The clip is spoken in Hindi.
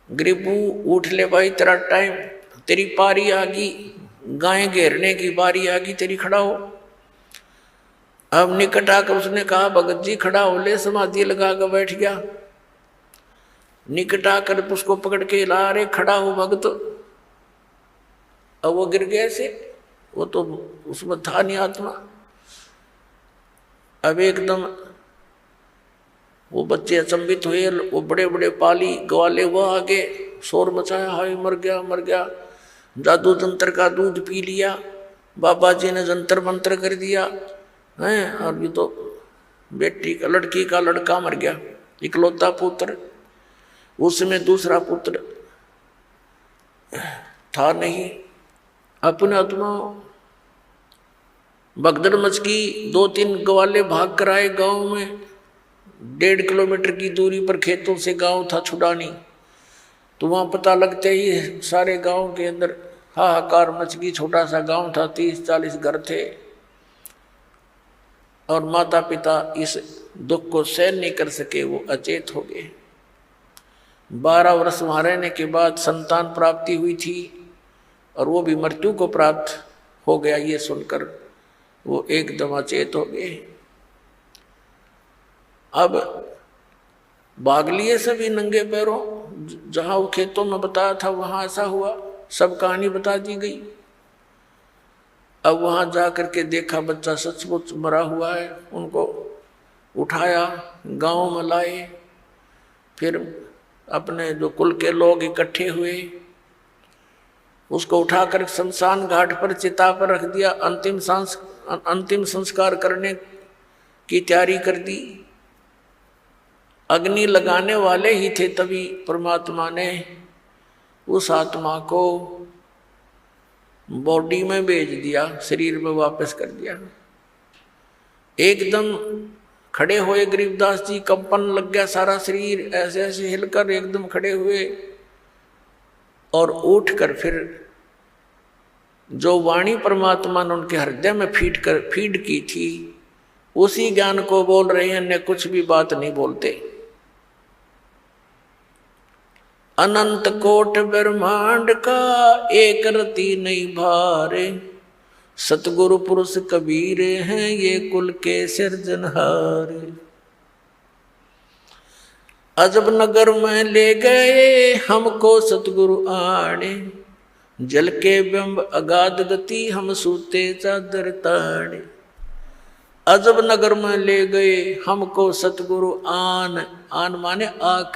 गरीबू उठ ले भाई, तेरा टाइम, तेरी पारी आ गई, गाय घेरने की बारी आ गई तेरी, खड़ा हो। अब निकट आकर उसने कहा भगत जी खड़ा हो ले, समाधि लगा कर बैठ गया। निकट आकर उसको पकड़ के ला रहे, खड़ा हो भगत। अब वो गिर गया से, वो तो उसमें था नहीं आत्मा। अब एकदम वो बच्चे अचंभित हुए, वो बड़े बड़े पाली ग्वाले वो आगे शोर मचाया, हाय मर गया मर गया, जादू तंत्र का दूध पी लिया, बाबा जी ने जंतर मंत्र कर दिया है। और ये तो बेटी का, लड़की का लड़का मर गया, इकलौता पुत्र, उसमें दूसरा पुत्र था नहीं। अपने आत्मा भगदड़ मच की, 2-3 ग्वाले भाग कर आए गांव में। 1.5 किलोमीटर की दूरी पर खेतों से गांव था छुड़ानी। तो वहां पता लगते ही सारे गांव के अंदर हाहाकार मच गई। छोटा सा गांव था, 30-40 घर थे। और माता पिता इस दुख को सहन नहीं कर सके, वो अचेत हो गए। 12 वर्ष वहां रहने के बाद संतान प्राप्ति हुई थी, और वो भी मृत्यु को प्राप्त हो गया। ये सुनकर वो एकदम अचेत हो गए। अब भाग लिए सभी नंगे पैरों, जहां वो खेतों में बताया था वहां ऐसा हुआ, सब कहानी बता दी गई। अब वहां जा करके देखा बच्चा सचमुच मरा हुआ है। उनको उठाया, गांव में लाए। फिर अपने जो कुल के लोग इकट्ठे हुए, उसको उठाकर शमशान घाट पर चिता पर रख दिया। अंतिम संस्कार करने की तैयारी कर दी। अग्नि लगाने वाले ही थे, तभी परमात्मा ने उस आत्मा को बॉडी में भेज दिया, शरीर में वापस कर दिया। एकदम खड़े हुए गरीबदास जी, कंपन लग गया सारा शरीर, ऐसे ऐसे हिलकर एकदम खड़े हुए। और उठकर फिर जो वाणी परमात्मा ने उनके हृदय में फीड की थी, उसी ज्ञान को बोल रहे हैं, अन्य कुछ भी बात नहीं बोलते। अनंत कोट ब्रह्मांड का एक रति नहीं भारे, सतगुरु पुरुष कबीर हैं ये कुल के सिरजनहार। अजब नगर में ले गए हमको सतगुरु आने, जल के बिंब अगाध गति हम सूते चादर ताने। अजब नगर में ले गए हमको सतगुरु आन माने आकर